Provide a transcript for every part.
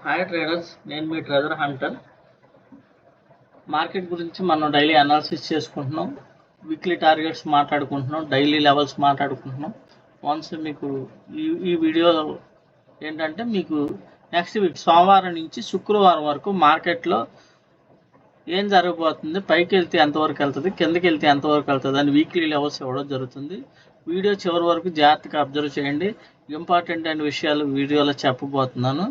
Hi traders, నేను మీ treasure Hunter. Market గురించి మనం డైలీ అనాలిసిస్ చేసుకుంటున్నాం, వీక్లీ టార్గెట్స్ మాట్లాడుకుంటున్నాం, డైలీ లెవెల్స్ మాట్లాడుకుంటున్నాం. వన్స్ మీకు ఈ వీడియో ఏంటంటే మీకు నెక్స్ట్ వీక్ సోమవారం నుంచి శుక్రవారం వరకు మార్కెట్లో ఏం జరగబోతుంది, పైకి వెళ్తే ఎంతవరకు వెళ్తుంది, కిందకి వెళ్తే ఎంతవరకు వెళ్తుంది అని వీక్లీ లెవెల్స్ ఇవ్వడం జరుగుతుంది. వీడియో చివరి వరకు జాగ్రత్తగా అబ్జర్వ్ చేయండి. ఇంపార్టెంట్ అయిన విషయాలు వీడియోలో చెప్పబోతున్నాను.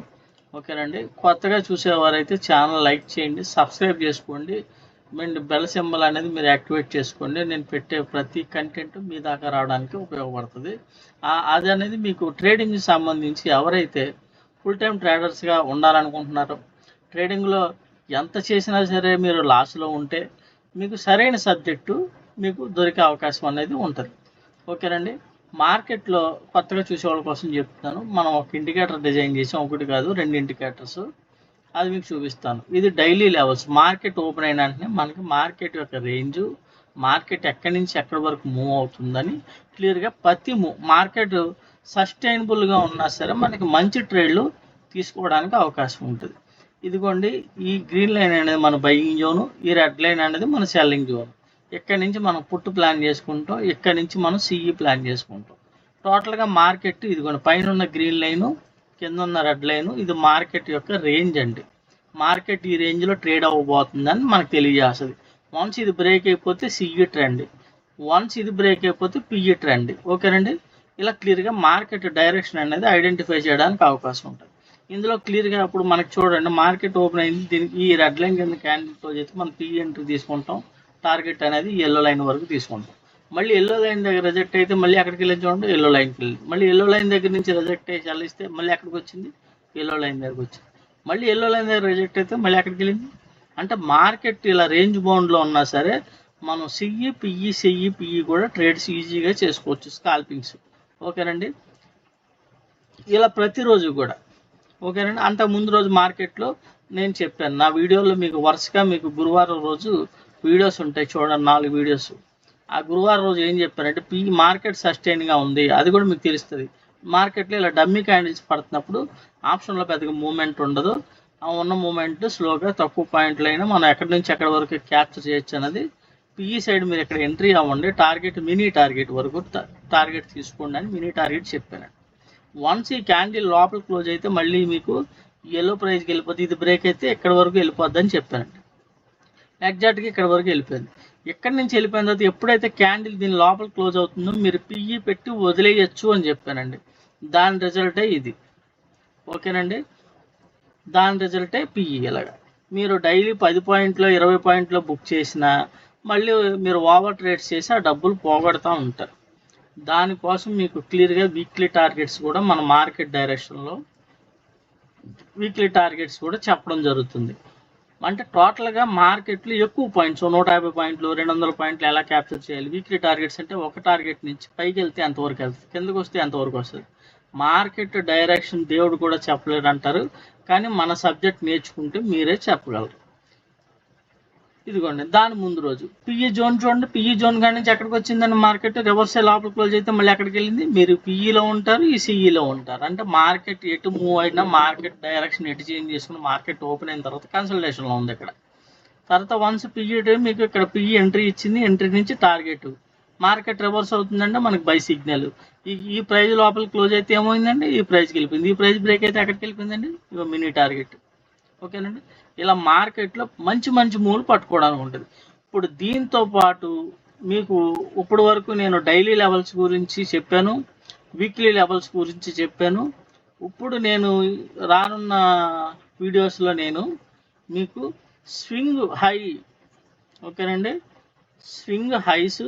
ఓకేనండి. కొత్తగా చూసేవారైతే ఛానల్ లైక్ చేయండి, సబ్స్క్రైబ్ చేసుకోండి, మీరు బెల్ సింబల్ అనేది మీరు యాక్టివేట్ చేసుకోండి. నేను పెట్టే ప్రతి కంటెంట్ మీ దాకా రావడానికి ఉపయోగపడుతుంది. అది అనేది మీకు ట్రేడింగ్కి సంబంధించి ఎవరైతే ఫుల్ టైం ట్రేడర్స్గా ఉండాలనుకుంటున్నారో, ట్రేడింగ్లో ఎంత చేసినా సరే మీరు లాస్లో ఉంటే మీకు సరైన సబ్జెక్టు మీకు దొరికే అవకాశం అనేది ఉంటుంది. ఓకేనండి. మార్కెట్లో కొత్తగా చూసే వాళ్ళ కోసం చెప్తున్నాను. మనం ఒక ఇండికేటర్ డిజైన్ చేసాం, ఒకటి కాదు 2 ఇండికేటర్స్. అది మీకు చూపిస్తాను. ఇది డైలీ లెవెల్స్. మార్కెట్ ఓపెన్ అయిన వెంటనే మనకి మార్కెట్ యొక్క రేంజు, మార్కెట్ ఎక్కడి నుంచి ఎక్కడి వరకు మూవ్ అవుతుందని క్లియర్గా ప్రతి మార్కెట్ సస్టైనబుల్గా ఉన్నా సరే మనకి మంచి ట్రేడ్లు తీసుకోవడానికి అవకాశం ఉంటుంది. ఇదిగోండి, ఈ గ్రీన్ లైన్ అనేది మన బయింగ్ జోను, ఈ రెడ్ లైన్ అనేది మన సెల్లింగ్ జోన్. ఇక్కడి నుంచి మనం పుట్టు ప్లాన్ చేసుకుంటాం, ఇక్కడి నుంచి మనం సిఈ ప్లాన్ చేసుకుంటాం. టోటల్గా మార్కెట్ ఇదిగోండి, పైన ఉన్న గ్రీన్ లైను, కింద ఉన్న రెడ్ లైను, ఇది మార్కెట్ యొక్క రేంజ్ అండి. మార్కెట్ ఈ రేంజ్లో ట్రేడ్ అవ్వబోతుందని మనకు తెలియజేస్తుంది. వన్స్ ఇది బ్రేక్ అయిపోతే సిఈ ట్రెండ్, వన్స్ ఇది బ్రేక్ అయిపోతే పిఈ ట్రెండ్. ఓకేనండి. ఇలా క్లియర్గా మార్కెట్ డైరెక్షన్ అనేది ఐడెంటిఫై చేయడానికి అవకాశం ఉంటుంది. ఇందులో క్లియర్గా ఇప్పుడు మనకు చూడండి, మార్కెట్ ఓపెన్ అయింది, దీనికి ఈ రెడ్ లైన్ కింద క్యాండిల్తో చేస్తే మనం పిఈ ఎంట్రీ తీసుకుంటాం. టార్గెట్ అనేది ఎల్లో లైన్ వరకు తీసుకుంటాం. మళ్ళీ ఎల్లో లైన్ దగ్గర రిజెక్ట్ అయితే మళ్ళీ అక్కడికి వెళ్ళి చూడండి, ఎల్లో లైన్కి వెళ్ళి మళ్ళీ ఎల్లో లైన్ దగ్గర నుంచి రిజెక్ట్ అయ్యి చల్లిస్తే మళ్ళీ ఎక్కడికి వచ్చింది, ఎల్లో లైన్ దగ్గరకు వచ్చింది. మళ్ళీ ఎల్లో లైన్ దగ్గర రిజెక్ట్ అయితే మళ్ళీ ఎక్కడికి వెళ్ళింది. అంటే మార్కెట్ ఇలా రేంజ్ బౌండ్లో ఉన్నా సరే మనం సిఈ పిఈ కూడా ట్రేడ్స్ ఈజీగా చేసుకోవచ్చు, స్కాల్పింగ్స్. ఓకేనండి. ఇలా ప్రతిరోజు కూడా. ఓకేనండి. అంత ముందు రోజు మార్కెట్లో నేను చెప్పాను, నా వీడియోలో మీకు వరుసగా మీకు గురువారం రోజు వీడియోస్ ఉంటాయి చూడండి, 4 వీడియోస్. ఆ గురువారం రోజు ఏం చెప్పారంటే మార్కెట్ సస్టైన్గా ఉంది, అది కూడా మీకు తెలుస్తుంది. మార్కెట్లో ఇలా డమ్మీ క్యాండిల్స్ పడుతున్నప్పుడు ఆప్షన్లో పెద్దగా మూమెంట్ ఉండదు, ఉన్న మూమెంట్ స్లోగా తక్కువ పాయింట్లు అయినా మనం ఎక్కడి నుంచి ఎక్కడి వరకు క్యాప్చర్ చేయొచ్చు అన్నది. పిఈ సైడ్ మీరు ఇక్కడ ఎంట్రీ అవ్వండి, టార్గెట్ మినీ టార్గెట్ వరకు టార్గెట్ తీసుకోండి అని మినీ టార్గెట్ చెప్పాను. వన్స్ ఈ క్యాండిల్ లోపల క్లోజ్ అయితే మళ్ళీ మీకు ఎల్లో ప్రైస్కి వెళ్ళిపోతుంది, ఇది బ్రేక్ అయితే ఎక్కడి వరకు వెళ్ళిపోద్ది అని చెప్పానండి. ఎగ్జాక్ట్గా ఇక్కడ వరకు వెళ్ళిపోయింది. ఎక్కడి నుంచి వెళ్ళిపోయిన తర్వాత ఎప్పుడైతే క్యాండిల్ దీని లోపల క్లోజ్ అవుతుందో మీరు పిఈ పెట్టి వదిలేయచ్చు అని చెప్పానండి. దాని రిజల్టే ఇది. ఓకేనండి. దాని రిజల్టే పిఈ. ఇలాగా మీరు డైలీ 10 పాయింట్లో 20 పాయింట్లో బుక్ చేసినా మళ్ళీ మీరు ఓవర్ ట్రేడ్స్ చేసి ఆ డబ్బులు పోగొడతా ఉంటారు. దానికోసం మీకు క్లియర్గా వీక్లీ టార్గెట్స్ కూడా మన మార్కెట్ డైరెక్షన్లో వీక్లీ టార్గెట్స్ కూడా చెప్పడం జరుగుతుంది. అంటే టోటల్గా మార్కెట్లో ఎక్కువ పాయింట్స్ 150 పాయింట్లు 200 పాయింట్లు ఎలా క్యాప్చర్ చేయాలి. వీక్లీ టార్గెట్స్ అంటే ఒక టార్గెట్ నుంచి పైకి వెళ్తే ఎంతవరకు వెళ్తుంది, కిందకు వస్తే ఎంతవరకు వస్తుంది. మార్కెట్ డైరెక్షన్ దేవుడు కూడా చెప్పలేడు అంటారు, కానీ మన సబ్జెక్ట్ నేర్చుకుంటే మీరే చెప్పగలరు. ఇదిగోండి, దాని ముందు రోజు పిఈ జోన్ చూడండి, పిఈ జోన్ కాడి నుంచి ఎక్కడికి వచ్చిందని మార్కెట్ రివర్స్ లోపల క్లోజ్ అయితే మళ్ళీ ఎక్కడికి వెళ్ళింది. మీరు పిఈలో ఉంటారు, ఈ సిఈలో ఉంటారు. అంటే మార్కెట్ ఎటు మూవ్ అయినా మార్కెట్ డైరెక్షన్ ఎటు చేంజ్ చేసుకుని మార్కెట్ ఓపెన్ అయిన తర్వాత కన్సల్టేషన్లో ఉంది ఇక్కడ. తర్వాత వన్స్ పిఈ మీకు ఇక్కడ పిఈ ఎంట్రీ ఇచ్చింది, ఎంట్రీ నుంచి టార్గెట్ మార్కెట్ రివర్స్ అవుతుందంటే మనకి బై సిగ్నల్. ఈ ప్రైజ్ లోపల క్లోజ్ అయితే ఏమైందండి, ఈ ప్రైజ్కి వెళ్ళిపోయింది. ఈ ప్రైజ్ బ్రేక్ అయితే ఎక్కడికి వెళ్ళిపోయిందండి, ఇక మినీ టార్గెట్. ఓకేనండి. ఇలా మార్కెట్లో మంచి మూవ్లు పట్టుకోవడానికి ఉంటుంది. ఇప్పుడు దీంతో పాటు మీకు ఇప్పటి వరకు నేను డైలీ లెవెల్స్ గురించి చెప్పాను, వీక్లీ లెవెల్స్ గురించి చెప్పాను. ఇప్పుడు నేను రానున్న వీడియోస్లో నేను మీకు స్వింగ్ హై, ఓకేనండి, స్వింగ్ హైస్,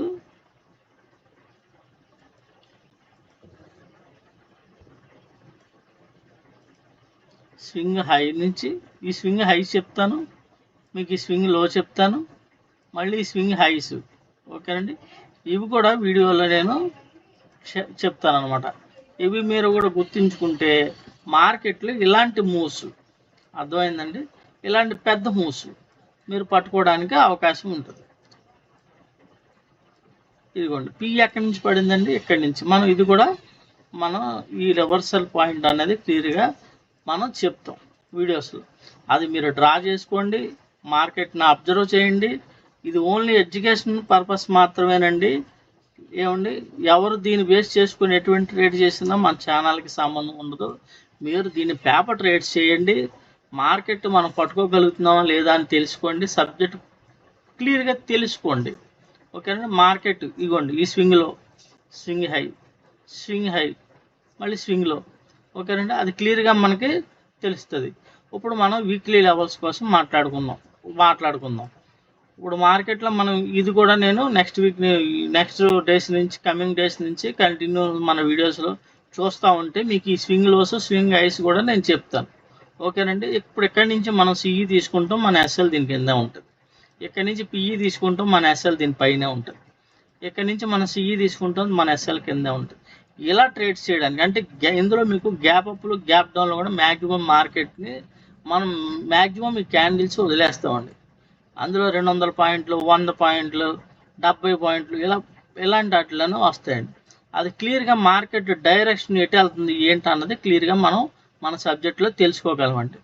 స్వింగ్ హై నుంచి ఈ స్వింగ్ హైస్ చెప్తాను, మీకు ఈ స్వింగ్ లో చెప్తాను, మళ్ళీ ఈ స్వింగ్ హైస్. ఓకేనండి. ఇవి కూడా వీడియోలో నేను చెప్తాను అనమాట. ఇవి మీరు కూడా గుర్తుంచుకుంటే మార్కెట్లో ఇలాంటి మూవ్స్, అర్థమైందండి, ఇలాంటి పెద్ద మూవ్స్ మీరు పట్టుకోవడానికి అవకాశం ఉంటుంది. ఇదిగోండి, పి ఎక్కడి నుంచి పడిందండి, ఇక్కడి నుంచి. మనం ఇది కూడా మనం ఈ రివర్సల్ పాయింట్ అనేది క్లియర్గా మనం చెప్తాం. వీడియోస్లో. అది మీరు డ్రా చేసుకోండి, మార్కెట్ని అబ్జర్వ్ చేయండి. ఇది ఓన్లీ ఎడ్యుకేషన్ పర్పస్ మాత్రమేనండి. ఏమండి, ఎవరు దీన్ని బేస్ చేసుకుని ఎటువంటి ట్రేడ్ చేసినా మన ఛానల్కి సంబంధం ఉండదు. మీరు దీన్ని పేపర్ ట్రేడ్స్ చేయండి, మార్కెట్ మనం పట్టుకోగలుగుతున్నామా లేదా అని తెలుసుకోండి, సబ్జెక్ట్ క్లియర్గా తెలుసుకోండి. ఓకేనండి. మార్కెట్ ఇగోండి ఈ స్వింగ్లో స్వింగ్ హై మళ్ళీ స్వింగ్లో. ఓకేనండి, అది క్లియర్గా మనకి తెలుస్తుంది. ఇప్పుడు మనం వీక్లీ లెవెల్స్ కోసం మాట్లాడుకుందాం. ఇప్పుడు మార్కెట్లో మనం ఇది కూడా నేను నెక్స్ట్ డేస్ నుంచి కమింగ్ డేస్ నుంచి కంటిన్యూ మన వీడియోస్లో చూస్తూ ఉంటే మీకు ఈ స్వింగ్ లోస్ స్వింగ్ హైస్ కూడా నేను చెప్తాను. ఓకేనండి. ఇప్పుడు ఇక్కడి నుంచి మనం సిఈ తీసుకుంటాం, మన ఎస్ఎల్ దీని కింద ఉంటుంది. ఇక్కడి నుంచి పిఈ తీసుకుంటాం, మన ఎస్ఎల్ దీని పైనే ఉంటుంది. ఇక్కడి నుంచి మనం సిఈ తీసుకుంటాం, మన ఎస్ఎల్ కింద ఉంటుంది. ఇలా ట్రేడ్స్ చేయడానికి అంటే ఇందులో మీకు గ్యాప్ అప్లు గ్యాప్ డౌన్లో కూడా మ్యాక్సిమం మార్కెట్ని మనం మ్యాక్సిమం ఈ క్యాండిల్స్ వదిలేస్తామండి. అందులో 200 పాయింట్లు, 100 పాయింట్లు, 70 పాయింట్లు ఇలాంటి వాటిలను వస్తాయండి. అది క్లియర్గా మార్కెట్ డైరెక్షన్ ఎటు వెళ్తుంది ఏంటి అన్నది క్లియర్గా మనం మన సబ్జెక్ట్లో తెలుసుకోగలమండి.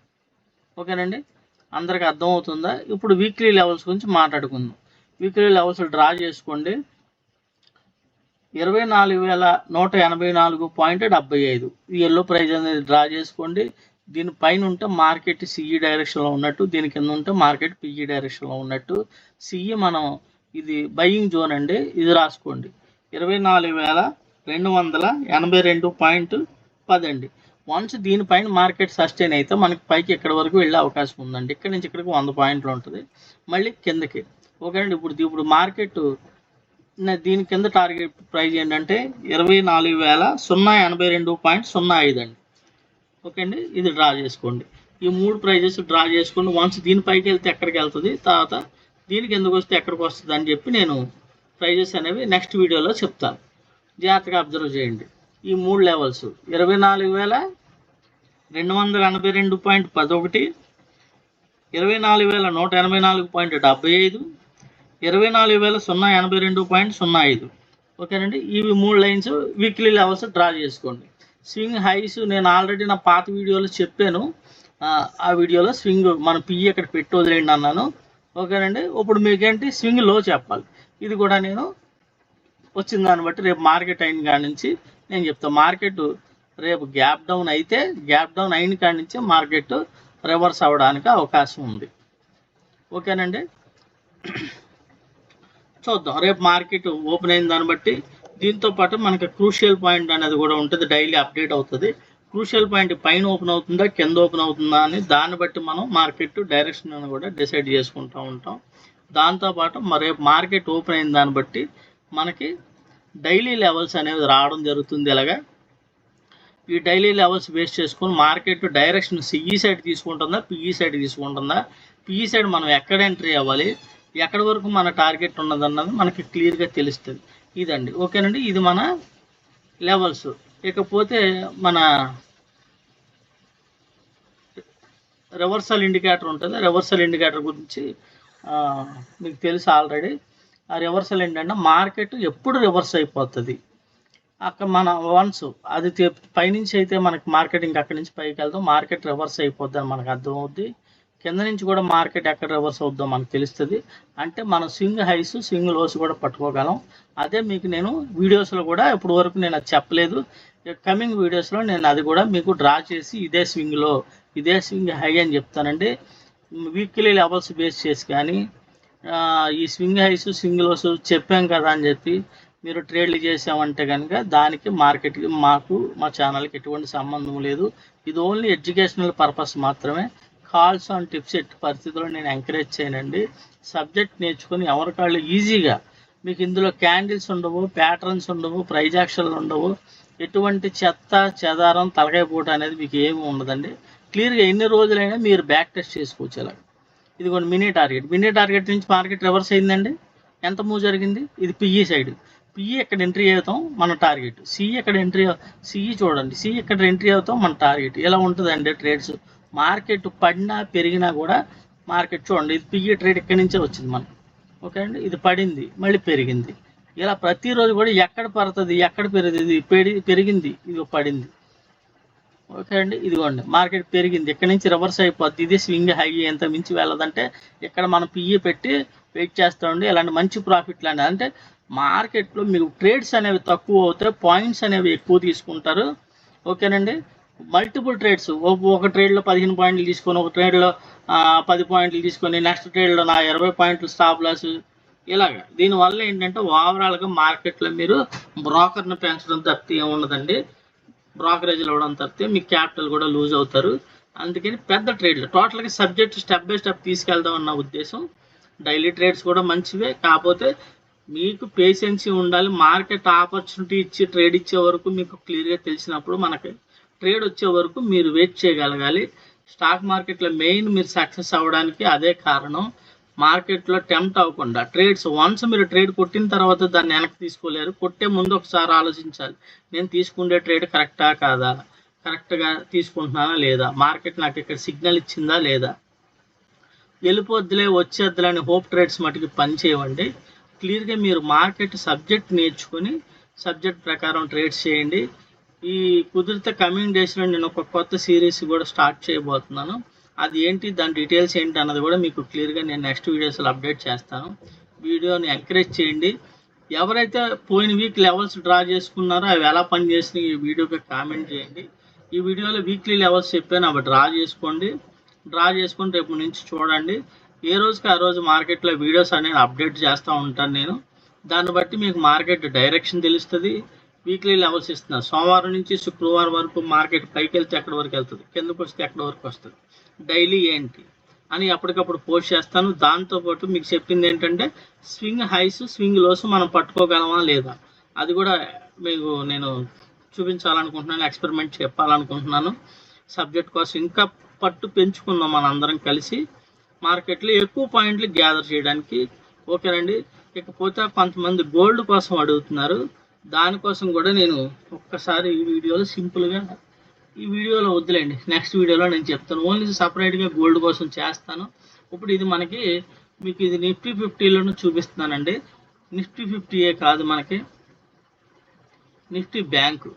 ఓకేనండి, అందరికి అర్థమవుతుందా? ఇప్పుడు వీక్లీ లెవెల్స్ గురించి మాట్లాడుకుందాం. వీక్లీ లెవెల్స్ డ్రా చేసుకోండి. 24,184.75 ఈ ఎల్లో ప్రైజ్ అనేది డ్రా చేసుకోండి. దీనిపైన ఉంటే మార్కెట్ సిఈ డైరెక్షన్లో ఉన్నట్టు, దీని కింద ఉంటే మార్కెట్ పిఈ డైరెక్షన్లో ఉన్నట్టు. సిఈ మనం ఇది బయింగ్ జోన్ అండి, ఇది రాసుకోండి. 24,282.10 అండి. వన్స్ దీనిపైన మార్కెట్ సస్టైన్ అయితే మనకి పైకి ఎక్కడి వరకు వెళ్ళే అవకాశం ఉందండి. ఇక్కడి నుంచి ఇక్కడికి 100 పాయింట్లు ఉంటుంది, మళ్ళీ కిందకి. ఓకేనండి. ఇప్పుడు మార్కెట్ దీని కింద టార్గెట్ ప్రైజ్ ఏంటంటే 24,082.05 అండి. ఓకే అండి, ఇది డ్రా చేసుకోండి. ఈ 3 ప్రైజెస్ డ్రా చేసుకోండి. వన్స్ దీనిపైకి వెళ్తే ఎక్కడికి వెళ్తుంది, తర్వాత దీనికి ఎందుకు వస్తే ఎక్కడికి వస్తుంది అని చెప్పి నేను ప్రైజెస్ అనేవి నెక్స్ట్ వీడియోలో చెప్తాను. జాగ్రత్తగా అబ్జర్వ్ చేయండి. ఈ 3 లెవెల్స్ 24,282.11, 24,184.75, 24,082.05. ఓకేనండి. ఇవి 3 లైన్స్ వీక్లీ లెవెల్స్ డ్రా చేసుకోండి. స్వింగ్ హైస్ నేను ఆల్రెడీ నా పాత వీడియోలో చెప్పాను. ఆ వీడియోలో స్వింగ్ మన పిఈ అక్కడ పెట్టి వదిలేండి అన్నాను. ఓకేనండి. ఇప్పుడు మీకేంటి స్వింగ్ లో చెప్పాలి. ఇది కూడా నేను వచ్చిన దాన్ని బట్టి రేపు మార్కెట్ అయిన కాడి నుంచి నేను చెప్తాను. మార్కెట్ రేపు గ్యాప్ డౌన్ అయితే గ్యాప్ డౌన్ అయిన కాడి నుంచి మార్కెట్ రివర్స్ అవ్వడానికి అవకాశం ఉంది. ఓకేనండి, చూద్దాం రేపు మార్కెట్ ఓపెన్ అయిన దాన్ని బట్టి. దీంతో పాటు మనకి క్రూషియల్ పాయింట్ అనేది కూడా ఉంటుంది, డైలీ అప్డేట్ అవుతుంది. క్రూషియల్ పాయింట్ పైన ఓపెన్ అవుతుందా కింద ఓపెన్ అవుతుందా అని దాన్ని బట్టి మనం మార్కెట్ డైరెక్షన్ అని కూడా డిసైడ్ చేసుకుంటూ ఉంటాం. దాంతోపాటు రేపు మార్కెట్ ఓపెన్ అయిన దాన్ని బట్టి మనకి డైలీ లెవెల్స్ అనేవి రావడం జరుగుతుంది. ఇలాగా ఈ డైలీ లెవెల్స్ బేస్ చేసుకొని మార్కెట్ డైరెక్షన్ సిఈ సైడ్ తీసుకుంటుందా పిఈ సైడ్ తీసుకుంటుందా, పిఈ సైడ్ మనం ఎక్కడ ఎంట్రీ అవ్వాలి, ఎక్కడి వరకు మన టార్గెట్ ఉన్నదన్నది మనకి క్లియర్గా తెలుస్తుంది. ఇదండి. ఓకేనండి, ఇది మన లెవెల్స్. ఇకపోతే మన రివర్సల్ ఇండికేటర్ ఉంటుంది. రివర్సల్ ఇండికేటర్ గురించి మీకు తెలుసు ఆల్రెడీ. ఆ రివర్సల్ ఏంటంటే మార్కెట్ ఎప్పుడు రివర్స్ అయిపోతుంది అక్కడ మన వన్స్ అది పైనుంచి అయితే మనకి మార్కెట్ ఇంకా అక్కడి నుంచి పైకి వెళ్తాం, మార్కెట్ రివర్స్ అయిపోద్ది అని మనకు అర్థమవుద్ది. కింద నుంచి కూడా మార్కెట్ ఎక్కడ రివర్స్ అవుద్దో మనకు తెలుస్తుంది. అంటే మనం స్వింగ్ హైస్ స్వింగ్ లోస్ కూడా పట్టుకోగలం. అదే మీకు నేను వీడియోస్లో కూడా ఇప్పుడు వరకు నేను అది చెప్పలేదు. కమింగ్ వీడియోస్లో నేను అది కూడా మీకు డ్రా చేసి ఇదే స్వింగ్లో ఇదే స్వింగ్ హై అని చెప్తానండి. వీక్లీ లెవెల్స్ బేస్ చేసి కానీ ఈ స్వింగ్ హైస్ స్వింగ్ లోస్ చెప్పాం కదా అని చెప్పి మీరు ట్రేడ్లు చేసామంటే కనుక దానికి మార్కెట్కి మా ఛానల్కి ఎటువంటి సంబంధం లేదు. ఇది ఓన్లీ ఎడ్యుకేషనల్ పర్పస్ మాత్రమే. కాల్స్ అండ్ టిప్స్ ఎట్టి పరిస్థితుల్లో నేను ఎంకరేజ్ చేయనండి. సబ్జెక్ట్ నేర్చుకొని ఎవరికాళ్ళు ఈజీగా మీకు ఇందులో క్యాండిల్స్ ఉండవు, ప్యాటర్న్స్ ఉండవు, ప్రైజ్ యాక్షన్లు ఉండవు, ఎటువంటి చెత్త చెదారం తలకాయ పూట అనేది మీకు ఏమి ఉండదండి. క్లియర్గా ఎన్ని రోజులైనా మీరు బ్యాక్ టెస్ట్ చేసుకోవచ్చు. ఇలా ఇదిగోండి మినీ టార్గెట్ నుంచి మార్కెట్ రివర్స్ అయిందండి. ఎంత మూవ్ జరిగింది? ఇది పిఈ సైడ్. పిఈ ఎక్కడ ఎంట్రీ అవుతాం మన టార్గెట్, సిఈ ఎక్కడ ఎంట్రీ సిఈ చూడండి, సిఈ ఎక్కడ ఎంట్రీ అవుతాం మన టార్గెట్. ఇలా ఉంటుందండి ట్రేడ్స్. మార్కెట్ పడినా పెరిగినా కూడా మార్కెట్ చూడండి, ఇది పిఈ ట్రేడ్ ఇక్కడి నుంచే వచ్చింది మనకు. ఓకే అండి, ఇది పడింది మళ్ళీ పెరిగింది. ఇలా ప్రతిరోజు కూడా ఎక్కడ పడుతుంది ఎక్కడ పెరుగుతుంది, పెరిగింది ఇది పడింది. ఓకే అండి, ఇదిగోండి మార్కెట్ పెరిగింది, ఇక్కడ నుంచి రివర్స్ అయిపోద్ది, ఇది స్వింగ్ హై, ఎంత మించి వెళ్ళదంటే ఇక్కడ మనం పిఈ పెట్టి వెయిట్ చేస్తామండి. ఇలాంటి మంచి ప్రాఫిట్లు అండి. అంటే మార్కెట్లో మీకు ట్రేడ్స్ అనేవి తక్కువ అవుతాయి, పాయింట్స్ అనేవి ఎక్కువ తీసుకుంటారు. ఓకేనండి, మల్టిపుల్ ట్రేడ్స్, ఒక ట్రేడ్లో 15 పాయింట్లు తీసుకొని, ఒక ట్రేడ్లో 10 పాయింట్లు తీసుకొని, నెక్స్ట్ ట్రేడ్లో నా 20 పాయింట్లు స్టాప్ లాస్, ఇలాగా. దీనివల్ల ఏంటంటే ఓవరాల్గా మార్కెట్లో మీరు బ్రోకర్ని పెంచడం తప్పితే ఏముండదండి, బ్రోకరేజ్లు అవ్వడం తప్పితే మీ క్యాపిటల్ కూడా లూజ్ అవుతారు. అందుకని పెద్ద ట్రేడ్లు టోటల్గా సబ్జెక్ట్ స్టెప్ బై స్టెప్ తీసుకెళ్దాం అన్న ఉద్దేశం. డైలీ ట్రేడ్స్ కూడా మంచివే, కాకపోతే మీకు పేషెన్సీ ఉండాలి. మార్కెట్ ఆపర్చునిటీ ఇచ్చి ట్రేడ్ ఇచ్చే వరకు మీకు క్లియర్గా తెలిసినప్పుడు మనకి ట్రేడ్ వచ్చే వరకు మీరు వెయిట్ చేయగలగాలి. స్టాక్ మార్కెట్లో మెయిన్ మీరు సక్సెస్ అవ్వడానికి అదే కారణం. మార్కెట్లో టెంప్ట్ అవ్వకుండా ట్రేడ్స్, వన్స్ మీరు ట్రేడ్ కొట్టిన తర్వాత దాన్ని వెనక్కి తీసుకోలేరు. కొట్టే ముందు ఒకసారి ఆలోచించాలి, నేను తీసుకునే ట్రేడ్ కరెక్టా కాదా, కరెక్ట్గా తీసుకుంటున్నానా లేదా, మార్కెట్ నాకు ఇక్కడ సిగ్నల్ ఇచ్చిందా లేదా, వెళ్ళిపోద్దులే వచ్చేద్దులని హోప్ ట్రేడ్స్ మటుకు పని చేయవండి. క్లియర్గా మీరు మార్కెట్ సబ్జెక్ట్ నేర్చుకొని సబ్జెక్ట్ ప్రకారం ట్రేడ్స్ చేయండి. ఈ కుదిరితే కమింగ్ డేస్లో నేను ఒక కొత్త సిరీస్ కూడా స్టార్ట్ చేయబోతున్నాను. అది ఏంటి, దాని డీటెయిల్స్ ఏంటి అన్నది కూడా మీకు క్లియర్గా నేను నెక్స్ట్ వీడియోస్లో అప్డేట్ చేస్తాను. వీడియోని ఎంకరేజ్ చేయండి. ఎవరైతే పోయిన వీక్ లెవెల్స్ డ్రా చేసుకున్నారో అవి ఎలా పనిచేసినాయి ఈ వీడియోకి కామెంట్ చేయండి. ఈ వీడియోలో వీక్లీ లెవెల్స్ చెప్పాను, అవి డ్రా చేసుకొని రేపు నుంచి చూడండి. ఏ రోజుకి ఆ రోజు మార్కెట్లో వీడియోస్ అనేది అప్డేట్ చేస్తూ ఉంటాను నేను. దాన్ని బట్టి మీకు మార్కెట్ డైరెక్షన్ తెలుస్తుంది. వీక్లీ లెవెల్స్ ఇస్తున్నారు, సోమవారం నుంచి శుక్రవారం వరకు మార్కెట్ పైకి వెళ్తే ఎక్కడి వరకు వెళ్తుంది, కిందకు వస్తే ఎక్కడి వరకు వస్తుంది, డైలీ ఏంటి అని అప్పటికప్పుడు పోస్ట్ చేస్తాను. దాంతోపాటు మీకు చెప్పింది ఏంటంటే స్వింగ్ హైస్ స్వింగ్ లోస్ మనం పట్టుకోగలమా లేదా, అది కూడా మీకు నేను చూపించాలనుకుంటున్నాను, ఎక్స్పెరిమెంట్ చెప్పాలనుకుంటున్నాను. సబ్జెక్ట్ కోసం ఇంకా పట్టు పెంచుకుందాం మనందరం కలిసి మార్కెట్లో ఎక్కువ పాయింట్లు గ్యాదర్ చేయడానికి. ఓకేనండి, ఇకపోతే కొంతమంది గోల్డ్ కోసం అడుగుతున్నారు, దానికోసం కూడా నేను ఒక్కసారి ఈ వీడియోలో సింపుల్గా, ఈ వీడియోలో వద్దులేండి, నెక్స్ట్ వీడియోలో నేను చెప్తాను. ఓన్లీ సపరేట్గా గోల్డ్ కోసం చేస్తాను. ఇప్పుడు ఇది మనకి మీకు ఇది నిఫ్టీ 50లోనూ చూపిస్తున్నానండి. నిఫ్టీ 50 కాదు, మనకి నిఫ్టీ బ్యాంకు,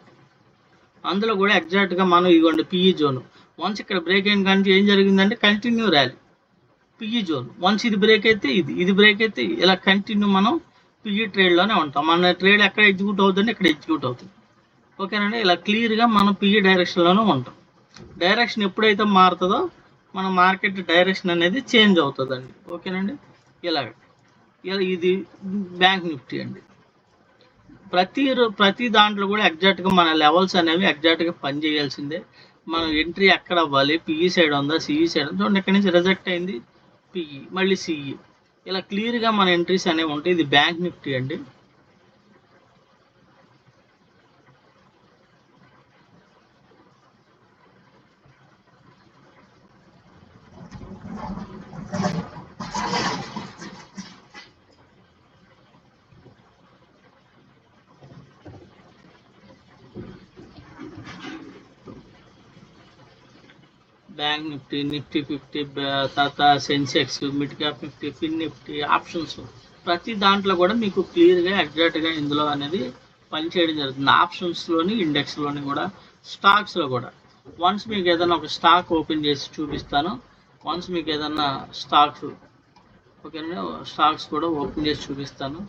అందులో కూడా ఎగ్జాక్ట్గా మనం ఇవ్వండి పిఈ జోన్. వన్స్ ఇక్కడ బ్రేక్ అయిన కానీ ఏం జరిగిందంటే continue rally PE zone. Once ఇది బ్రేక్ అయితే ఇది బ్రేక్ అయితే ఇలా కంటిన్యూ మనం పిఈ ట్రేడ్లోనే ఉంటాం. మన ట్రేడ్ ఎక్కడ ఎగ్జిక్యూట్ అవుతుందంటే ఇక్కడ ఎగ్జిక్యూట్ అవుతుంది. ఓకేనండి, ఇలా క్లియర్గా మనం పిఈ డైరెక్షన్లోనే ఉంటాం. డైరెక్షన్ ఎప్పుడైతే మారుతుందో మన మార్కెట్ డైరెక్షన్ అనేది చేంజ్ అవుతుందండి. ఓకేనండి, ఇలా ఇది బ్యాంక్ నిఫ్టీ అండి. ప్రతి దాంట్లో కూడా ఎగ్జాక్ట్గా మన లెవెల్స్ అనేవి ఎగ్జాక్ట్గా పనిచేయాల్సిందే. మనం ఎంట్రీ ఎక్కడ అవ్వాలి, పిఈ సైడ్ ఉందా, సిఈ సైడ్ ఉందా, చూడండి ఇక్కడి నుంచి రిజెక్ట్ అయింది పిఈ, మళ్ళీ సిఈ, ఇలా క్లియర్గా మన ఎంట్రీస్ అనేవి ఉంటాయి. ఇది బ్యాంక్ నిఫ్టీ అండి. బ్యాంక్ నిఫ్టీ, నిఫ్టీ 50, తర్వాత సెన్సెక్స్, మిడ్ క్యాప్ నిఫ్టీ, ఫిన్ నిఫ్టీ, ఆప్షన్స్, ప్రతి దాంట్లో కూడా మీకు క్లియర్గా ఎగ్జాక్ట్గా ఇందులో అనేది పనిచేయడం జరుగుతుంది. ఆప్షన్స్లోని, ఇండెక్స్లోని కూడా, స్టాక్స్లో కూడా. వన్స్ మీకు ఏదైనా ఒక స్టాక్ ఓపెన్ చేసి చూపిస్తాను. వన్స్ మీకు ఏదైనా స్టాక్స్, ఓకేనా, స్టాక్స్ కూడా ఓపెన్ చేసి చూపిస్తాను.